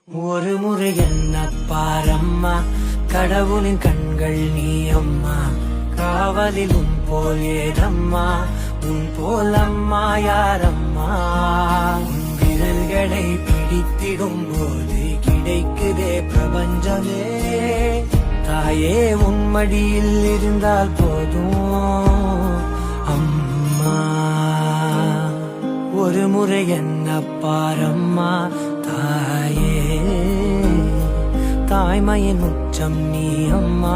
ஒரு முறை என்ன பாரம்மா, கடவுளின் கண்கள் நீ அம்மா. காவலில் உன் போல் ஏதம்மா, உன் போல் அம்மா யாரம்மா. உன் விரல்களை பிடித்திடும் போது கிடைக்குதே பிரபஞ்சமே. தாயே உன் மடியில் இருந்தால் போதும் அம்மா. ஒரு முறை என்ன பாரம்மா தாயே, தாய்மையின் உச்சம் நீ அம்மா.